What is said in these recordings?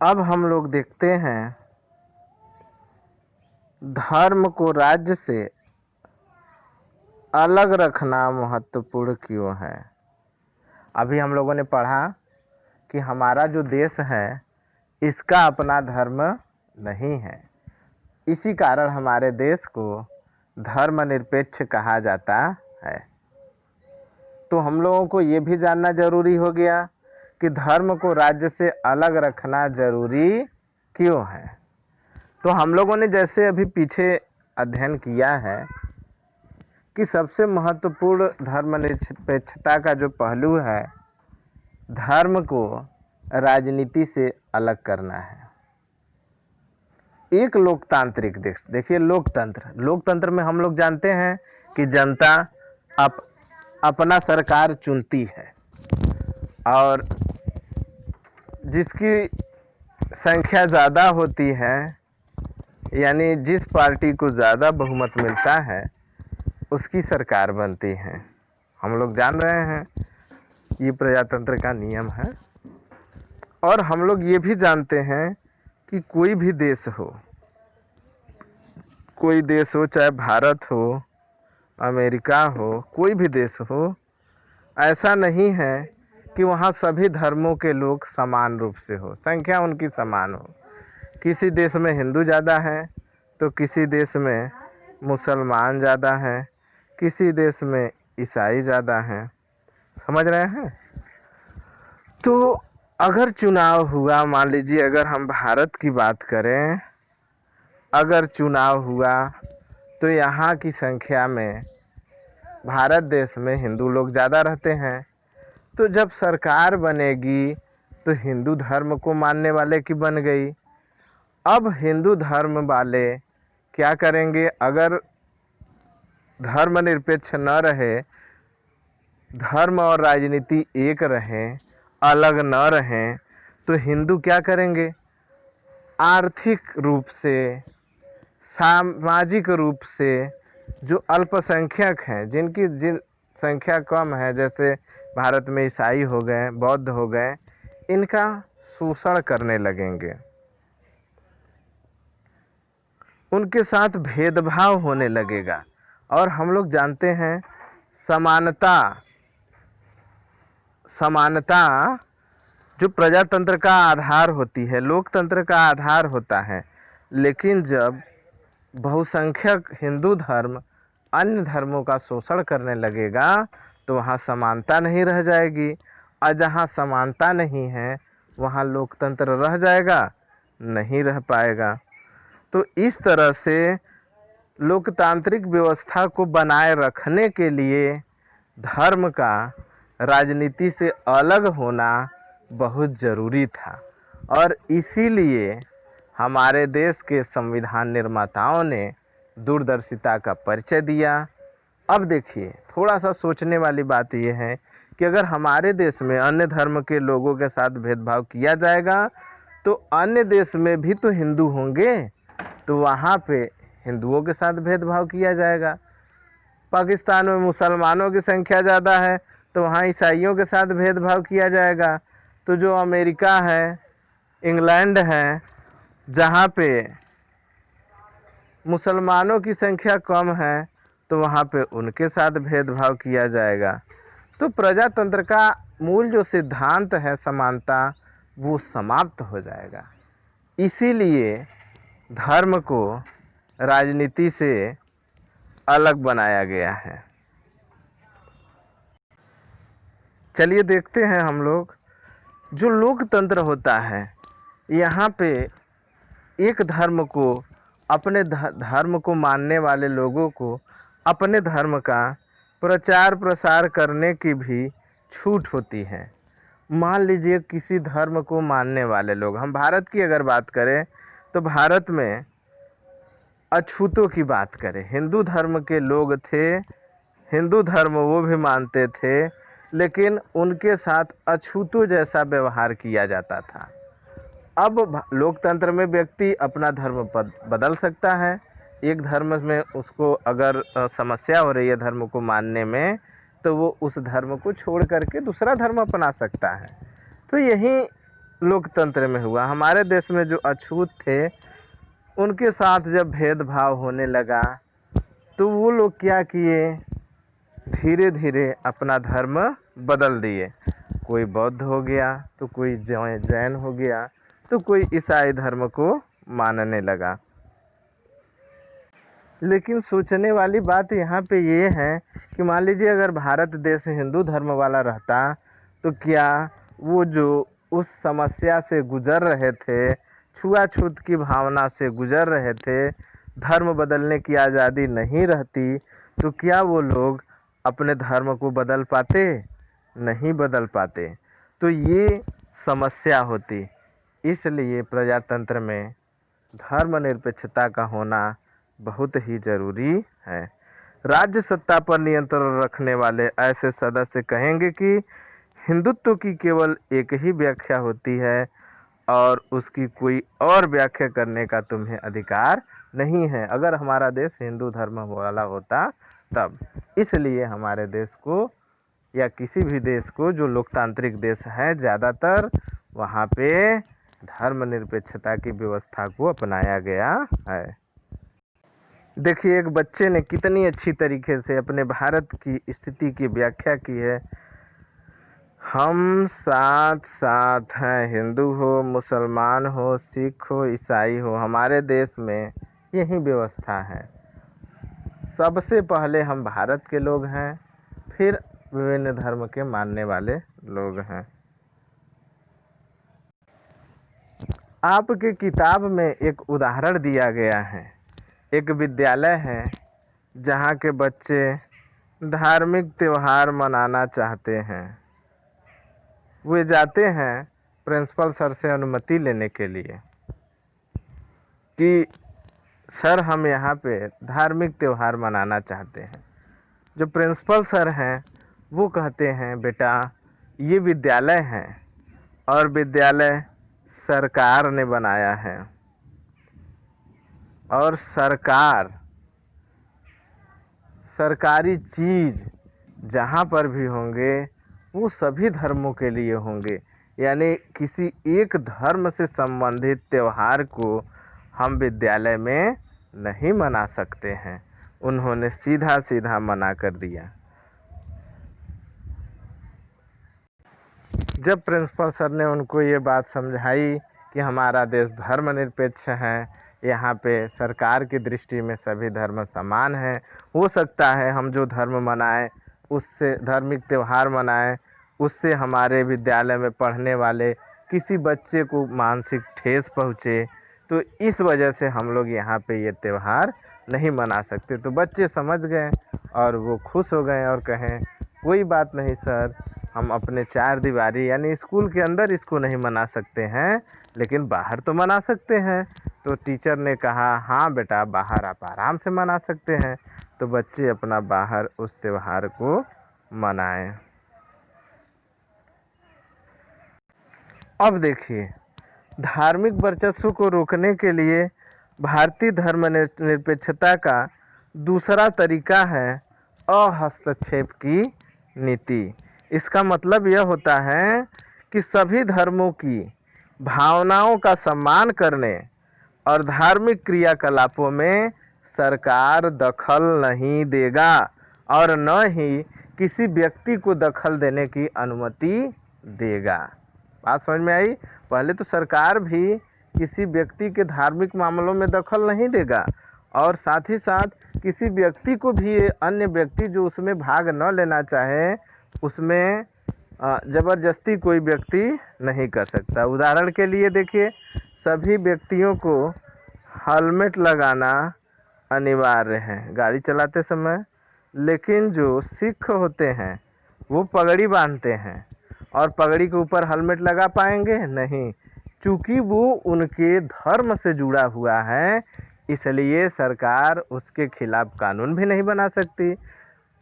अब हम लोग देखते हैं धर्म को राज्य से अलग रखना महत्वपूर्ण क्यों है। अभी हम लोगों ने पढ़ा कि हमारा जो देश है इसका अपना धर्म नहीं है, इसी कारण हमारे देश को धर्मनिरपेक्ष कहा जाता है। तो हम लोगों को ये भी जानना जरूरी हो गया कि धर्म को राज्य से अलग रखना जरूरी क्यों है। तो हम लोगों ने जैसे अभी पीछे अध्ययन किया है कि सबसे महत्वपूर्ण धर्मनिरपेक्षता का जो पहलू है, धर्म को राजनीति से अलग करना है। एक लोकतांत्रिक देश, देखिए लोकतंत्र में हम लोग जानते हैं कि जनता अपना सरकार चुनती है और जिसकी संख्या ज़्यादा होती है, यानी जिस पार्टी को ज़्यादा बहुमत मिलता है उसकी सरकार बनती है। हम लोग जान रहे हैं ये प्रजातंत्र का नियम है। और हम लोग ये भी जानते हैं कि कोई भी देश हो, चाहे भारत हो, अमेरिका हो, कोई भी देश हो, ऐसा नहीं है कि वहाँ सभी धर्मों के लोग समान रूप से हो, संख्या उनकी समान हो। किसी देश में हिंदू ज़्यादा है तो किसी देश में मुसलमान ज़्यादा हैं, किसी देश में ईसाई ज़्यादा हैं। समझ रहे हैं। तो अगर चुनाव हुआ, मान लीजिए अगर हम भारत की बात करें, अगर चुनाव हुआ तो यहाँ की संख्या में भारत देश में हिंदू लोग ज़्यादा रहते हैं। तो जब सरकार बनेगी तो हिंदू धर्म को मानने वाले की बन गई। अब हिंदू धर्म वाले क्या करेंगे, अगर धर्मनिरपेक्ष न रहे, धर्म और राजनीति एक रहें, अलग न रहें, तो हिंदू क्या करेंगे, आर्थिक रूप से, सामाजिक रूप से जो अल्पसंख्यक हैं, जिन संख्या कम है, जैसे भारत में ईसाई हो गए, बौद्ध हो गए, इनका शोषण करने लगेंगे, उनके साथ भेदभाव होने लगेगा। और हम लोग जानते हैं समानता जो प्रजातंत्र का आधार होती है, लोकतंत्र का आधार होता है। लेकिन जब बहुसंख्यक हिंदू धर्म अन्य धर्मों का शोषण करने लगेगा तो वहाँ समानता नहीं रह जाएगी, और जहाँ समानता नहीं है वहाँ लोकतंत्र रह जाएगा, नहीं रह पाएगा। तो इस तरह से लोकतांत्रिक व्यवस्था को बनाए रखने के लिए धर्म का राजनीति से अलग होना बहुत ज़रूरी था। और इसीलिए हमारे देश के संविधान निर्माताओं ने दूरदर्शिता का परिचय दिया। अब देखिए, थोड़ा सा सोचने वाली बात यह है कि अगर हमारे देश में अन्य धर्म के लोगों के साथ भेदभाव किया जाएगा तो अन्य देश में भी तो हिंदू होंगे, तो वहाँ पे हिंदुओं के साथ भेदभाव किया जाएगा। पाकिस्तान में मुसलमानों की संख्या ज़्यादा है तो वहाँ ईसाइयों के साथ भेदभाव किया जाएगा। तो जो अमेरिका है, इंग्लैंड है, जहाँ पे मुसलमानों की संख्या कम है तो वहाँ पे उनके साथ भेदभाव किया जाएगा। तो प्रजातंत्र का मूल जो सिद्धांत है समानता, वो समाप्त हो जाएगा। इसीलिए धर्म को राजनीति से अलग बनाया गया है। चलिए देखते हैं हम लोग, जो लोकतंत्र होता है, यहाँ पे एक धर्म को, अपने धर्म को मानने वाले लोगों को अपने धर्म का प्रचार प्रसार करने की भी छूट होती है। मान लीजिए किसी धर्म को मानने वाले लोग, हम भारत की अगर बात करें तो भारत में अछूतों की बात करें, हिंदू धर्म के लोग थे, हिंदू धर्म वो भी मानते थे, लेकिन उनके साथ अछूतों जैसा व्यवहार किया जाता था। अब लोकतंत्र में व्यक्ति अपना धर्म बदल सकता है। एक धर्म में उसको अगर समस्या हो रही है धर्म को मानने में, तो वो उस धर्म को छोड़ करके दूसरा धर्म अपना सकता है। तो यही लोकतंत्र में हुआ। हमारे देश में जो अछूत थे उनके साथ जब भेदभाव होने लगा तो वो लोग क्या किए, धीरे धीरे अपना धर्म बदल दिए। कोई बौद्ध हो गया तो कोई जैन हो गया तो कोई ईसाई धर्म को मानने लगा। लेकिन सोचने वाली बात यहाँ पे ये है कि मान लीजिए अगर भारत देश हिंदू धर्म वाला रहता तो क्या वो जो उस समस्या से गुजर रहे थे, छुआछूत की भावना से गुजर रहे थे, धर्म बदलने की आज़ादी नहीं रहती तो क्या वो लोग अपने धर्म को बदल पाते? नहीं बदल पाते। तो ये समस्या होती। इसलिए प्रजातंत्र में धर्मनिरपेक्षता का होना बहुत ही जरूरी है। राज्य सत्ता पर नियंत्रण रखने वाले ऐसे सदस्य कहेंगे कि हिंदुत्व की केवल एक ही व्याख्या होती है और उसकी कोई और व्याख्या करने का तुम्हें अधिकार नहीं है। अगर हमारा देश हिंदू धर्म वाला होता तब। इसलिए हमारे देश को या किसी भी देश को जो लोकतांत्रिक देश है ज़्यादातर, वहाँ पे धर्मनिरपेक्षता की व्यवस्था को अपनाया गया है। देखिए एक बच्चे ने कितनी अच्छी तरीके से अपने भारत की स्थिति की व्याख्या की है। हम साथ साथ हैं, हिंदू हो, मुसलमान हो, सिख हो, ईसाई हो, हमारे देश में यही व्यवस्था है। सबसे पहले हम भारत के लोग हैं, फिर विभिन्न धर्म के मानने वाले लोग हैं। आपके किताब में एक उदाहरण दिया गया है। एक विद्यालय है जहाँ के बच्चे धार्मिक त्यौहार मनाना चाहते हैं। वे जाते हैं प्रिंसिपल सर से अनुमति लेने के लिए कि सर हम यहाँ पे धार्मिक त्यौहार मनाना चाहते हैं। जो प्रिंसिपल सर हैं वो कहते हैं बेटा ये विद्यालय है और विद्यालय सरकार ने बनाया है और सरकारी चीज़ जहाँ पर भी होंगे वो सभी धर्मों के लिए होंगे। यानी किसी एक धर्म से संबंधित त्यौहार को हम विद्यालय में नहीं मना सकते हैं। उन्होंने सीधा सीधा मना कर दिया। जब प्रिंसिपल सर ने उनको ये बात समझाई कि हमारा देश धर्मनिरपेक्ष है, यहाँ पे सरकार की दृष्टि में सभी धर्म समान हैं, हो सकता है हम जो धर्म मनाएं उससे धार्मिक त्यौहार मनाएं उससे हमारे विद्यालय में पढ़ने वाले किसी बच्चे को मानसिक ठेस पहुँचे, तो इस वजह से हम लोग यहाँ पे ये त्यौहार नहीं मना सकते। तो बच्चे समझ गए और वो खुश हो गए और कहें कोई बात नहीं सर, हम अपने चार दीवारी यानी स्कूल के अंदर इसको नहीं मना सकते हैं लेकिन बाहर तो मना सकते हैं। तो टीचर ने कहा हाँ बेटा बाहर आप आराम से मना सकते हैं। तो बच्चे अपना बाहर उस त्यौहार को मनाएं। अब देखिए धार्मिक वर्चस्व को रोकने के लिए भारतीय धर्मनिरपेक्षता का दूसरा तरीका है अहस्तक्षेप की नीति। इसका मतलब यह होता है कि सभी धर्मों की भावनाओं का सम्मान करने और धार्मिक क्रियाकलापों में सरकार दखल नहीं देगा और न ही किसी व्यक्ति को दखल देने की अनुमति देगा। बात समझ में आई? पहले तो सरकार भी किसी व्यक्ति के धार्मिक मामलों में दखल नहीं देगा और साथ ही साथ किसी व्यक्ति को भी अन्य व्यक्ति जो उसमें भाग न लेना चाहे उसमें ज़बरदस्ती कोई व्यक्ति नहीं कर सकता। उदाहरण के लिए देखिए सभी व्यक्तियों को हेलमेट लगाना अनिवार्य है गाड़ी चलाते समय, लेकिन जो सिख होते हैं वो पगड़ी बांधते हैं और पगड़ी के ऊपर हेलमेट लगा पाएंगे नहीं, चूँकि वो उनके धर्म से जुड़ा हुआ है इसलिए सरकार उसके खिलाफ कानून भी नहीं बना सकती।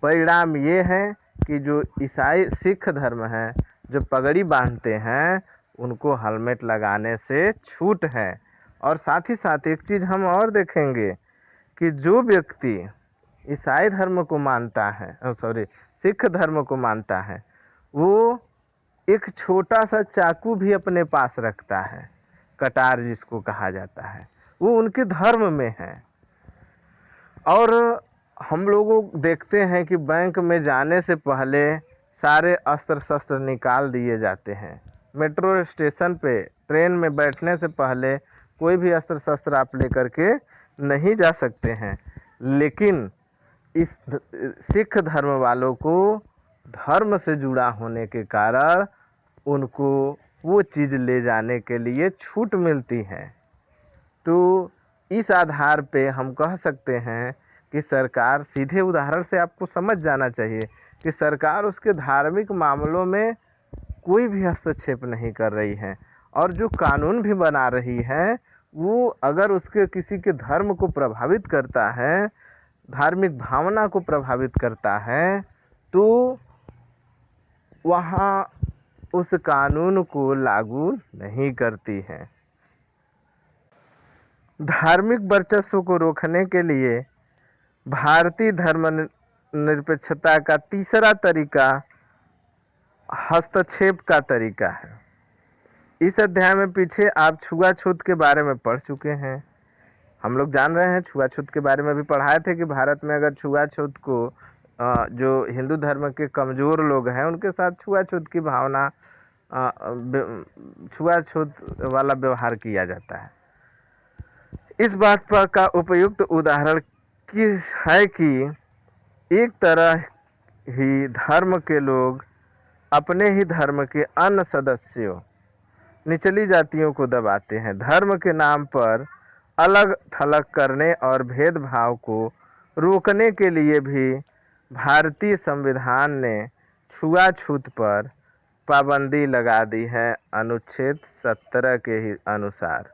परिणाम ये है कि जो ईसाई सिख धर्म है जो पगड़ी बांधते हैं उनको हेलमेट लगाने से छूट है। और साथ ही साथ एक चीज़ हम और देखेंगे कि जो व्यक्ति ईसाई धर्म को मानता है सिख धर्म को मानता है वो एक छोटा सा चाकू भी अपने पास रखता है, कटार जिसको कहा जाता है, वो उनके धर्म में है। और हम लोगों देखते हैं कि बैंक में जाने से पहले सारे अस्त्र शस्त्र निकाल दिए जाते हैं। मेट्रो स्टेशन पे ट्रेन में बैठने से पहले कोई भी अस्त्र शस्त्र आप लेकर के नहीं जा सकते हैं। लेकिन इस सिख धर्म वालों को धर्म से जुड़ा होने के कारण उनको वो चीज़ ले जाने के लिए छूट मिलती है। तो इस आधार पे हम कह सकते हैं कि सरकार, सीधे उदाहरण से आपको समझ जाना चाहिए कि सरकार उसके धार्मिक मामलों में कोई भी हस्तक्षेप नहीं कर रही है। और जो कानून भी बना रही है वो अगर उसके किसी के धर्म को प्रभावित करता है, धार्मिक भावना को प्रभावित करता है, तो वहाँ उस कानून को लागू नहीं करती है। धार्मिक वर्चस्व को रोकने के लिए भारतीय धर्मनिरपेक्षता का तीसरा तरीका हस्तक्षेप का तरीका है। इस अध्याय में पीछे आप छुआछूत के बारे में पढ़ चुके हैं। हम लोग जान रहे हैं, छुआछूत के बारे में भी पढ़ाए थे कि भारत में अगर छुआछूत को जो हिंदू धर्म के कमज़ोर लोग हैं उनके साथ छुआछूत की भावना, छुआछूत वाला व्यवहार किया जाता है। इस बात पर का उपयुक्त उदाहरण की है कि एक तरह ही धर्म के लोग अपने ही धर्म के अन्य सदस्यों, निचली जातियों को दबाते हैं। धर्म के नाम पर अलग थलग करने और भेदभाव को रोकने के लिए भी भारतीय संविधान ने छुआछूत पर पाबंदी लगा दी है, अनुच्छेद 17 के ही अनुसार।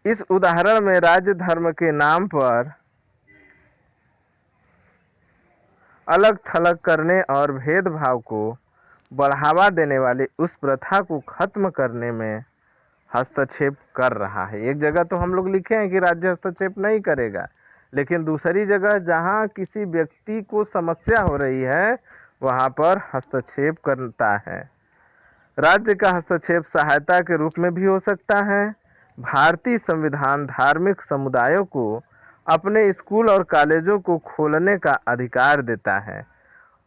इस उदाहरण में राज्य धर्म के नाम पर अलग थलग करने और भेदभाव को बढ़ावा देने वाली उस प्रथा को खत्म करने में हस्तक्षेप कर रहा है। एक जगह तो हम लोग लिखे हैं कि राज्य हस्तक्षेप नहीं करेगा, लेकिन दूसरी जगह जहां किसी व्यक्ति को समस्या हो रही है वहां पर हस्तक्षेप करता है। राज्य का हस्तक्षेप सहायता के रूप में भी हो सकता है। भारतीय संविधान धार्मिक समुदायों को अपने स्कूल और कॉलेजों को खोलने का अधिकार देता है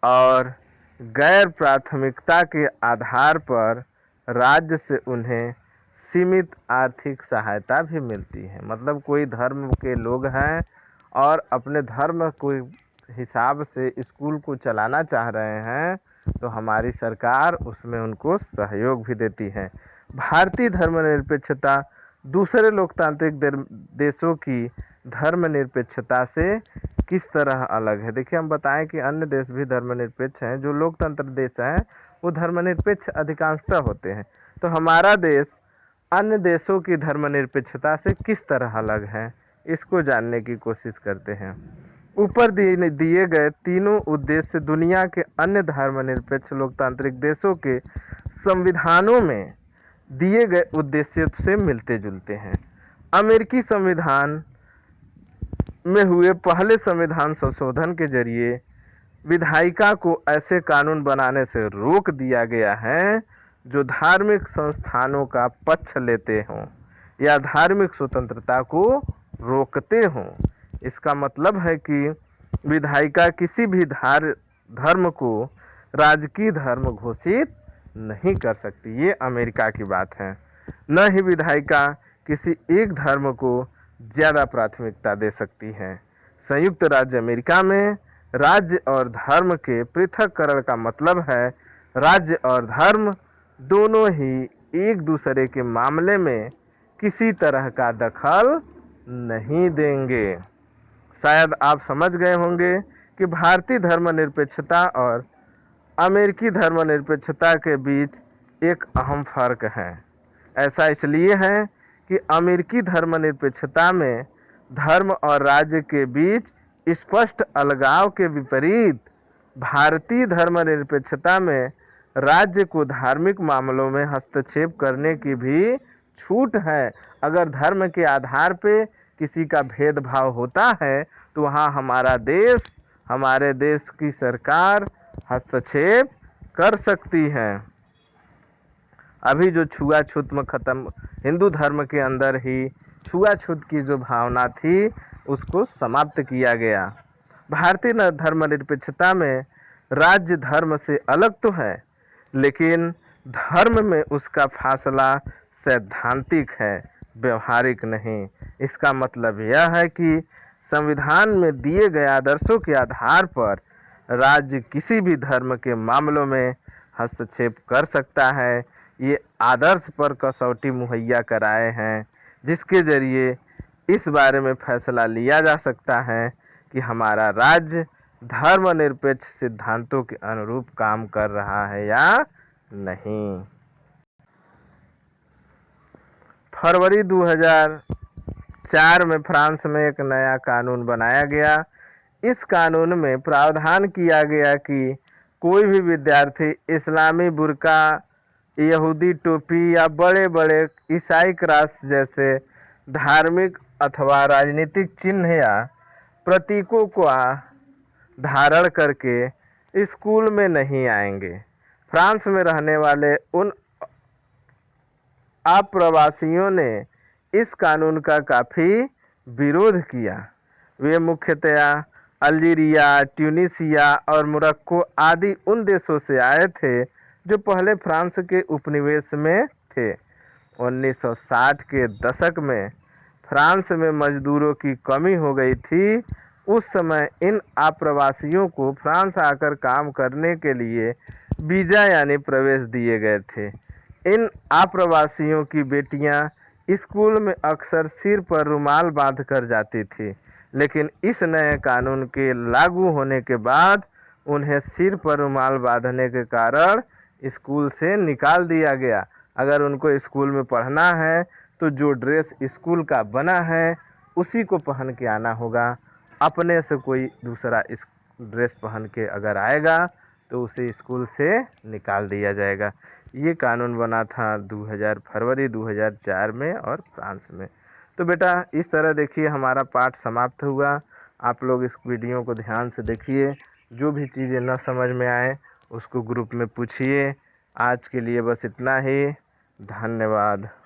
और गैर प्राथमिकता के आधार पर राज्य से उन्हें सीमित आर्थिक सहायता भी मिलती है। मतलब कोई धर्म के लोग हैं और अपने धर्म को हिसाब से स्कूल को चलाना चाह रहे हैं तो हमारी सरकार उसमें उनको सहयोग भी देती है। भारतीय धर्मनिरपेक्षता दूसरे लोकतांत्रिक देशों की धर्मनिरपेक्षता से किस तरह अलग है। देखिए, हम बताएं कि अन्य देश भी धर्मनिरपेक्ष हैं, जो लोकतंत्र देश हैं वो धर्मनिरपेक्ष अधिकांशतः होते हैं। तो हमारा देश अन्य देशों की धर्मनिरपेक्षता से किस तरह अलग है, इसको जानने की कोशिश करते हैं। ऊपर दिए गए तीनों उद्देश्य दुनिया के अन्य धर्मनिरपेक्ष लोकतांत्रिक देशों के संविधानों में दिए गए उद्देश्य से मिलते जुलते हैं। अमेरिकी संविधान में हुए पहले संविधान संशोधन के जरिए विधायिका को ऐसे कानून बनाने से रोक दिया गया है जो धार्मिक संस्थानों का पक्ष लेते हों या धार्मिक स्वतंत्रता को रोकते हों। इसका मतलब है कि विधायिका किसी भी धर्म को राजकीय धर्म घोषित नहीं कर सकती। ये अमेरिका की बात है। न ही विधायिका किसी एक धर्म को ज़्यादा प्राथमिकता दे सकती है। संयुक्त राज्य अमेरिका में राज्य और धर्म के पृथक्करण का मतलब है राज्य और धर्म दोनों ही एक दूसरे के मामले में किसी तरह का दखल नहीं देंगे। शायद आप समझ गए होंगे कि भारतीय धर्मनिरपेक्षता और अमेरिकी धर्मनिरपेक्षता के बीच एक अहम फर्क है। ऐसा इसलिए है कि अमेरिकी धर्मनिरपेक्षता में धर्म और राज्य के बीच स्पष्ट अलगाव के विपरीत भारतीय धर्मनिरपेक्षता में राज्य को धार्मिक मामलों में हस्तक्षेप करने की भी छूट है। अगर धर्म के आधार पे किसी का भेदभाव होता है तो वहाँ हमारे देश की सरकार हस्तक्षेप कर सकती है। अभी जो छुआछूत में खत्म, हिंदू धर्म के अंदर ही छुआछूत की जो भावना थी उसको समाप्त किया गया। भारतीय धर्मनिरपेक्षता में राज्य धर्म से अलग तो है, लेकिन धर्म में उसका फासला सैद्धांतिक है, व्यवहारिक नहीं। इसका मतलब यह है कि संविधान में दिए गए आदर्शों के आधार पर राज्य किसी भी धर्म के मामलों में हस्तक्षेप कर सकता है। ये आदर्श पर कसौटी मुहैया कराए हैं, जिसके जरिए इस बारे में फैसला लिया जा सकता है कि हमारा राज्य धर्मनिरपेक्ष सिद्धांतों के अनुरूप काम कर रहा है या नहीं। फरवरी 2004 में फ्रांस में एक नया कानून बनाया गया। इस कानून में प्रावधान किया गया कि कोई भी विद्यार्थी इस्लामी बुर्का, यहूदी टोपी या बड़े बड़े ईसाई क्रॉस जैसे धार्मिक अथवा राजनीतिक चिन्ह या प्रतीकों को धारण करके स्कूल में नहीं आएंगे। फ्रांस में रहने वाले उन अप्रवासियों ने इस कानून का काफ़ी विरोध किया। वे मुख्यतया अल्जीरिया, ट्यूनीसिया और मोरक्को आदि उन देशों से आए थे जो पहले फ्रांस के उपनिवेश में थे। 1960 के दशक में फ्रांस में मजदूरों की कमी हो गई थी। उस समय इन आप्रवासियों को फ्रांस आकर काम करने के लिए वीज़ा यानी प्रवेश दिए गए थे। इन आप्रवासियों की बेटियां स्कूल में अक्सर सिर पर रुमाल बांध कर जाती थी, लेकिन इस नए कानून के लागू होने के बाद उन्हें सिर पर रुमाल बांधने के कारण स्कूल से निकाल दिया गया। अगर उनको स्कूल में पढ़ना है तो जो ड्रेस स्कूल का बना है उसी को पहन के आना होगा। अपने से कोई दूसरा इस ड्रेस पहन के अगर आएगा तो उसे स्कूल से निकाल दिया जाएगा। ये कानून बना था फरवरी 2004 में और फ्रांस में। तो बेटा इस तरह देखिए हमारा पाठ समाप्त हुआ। आप लोग इस वीडियो को ध्यान से देखिए, जो भी चीज़ें न समझ में आए उसको ग्रुप में पूछिए। आज के लिए बस इतना ही। धन्यवाद।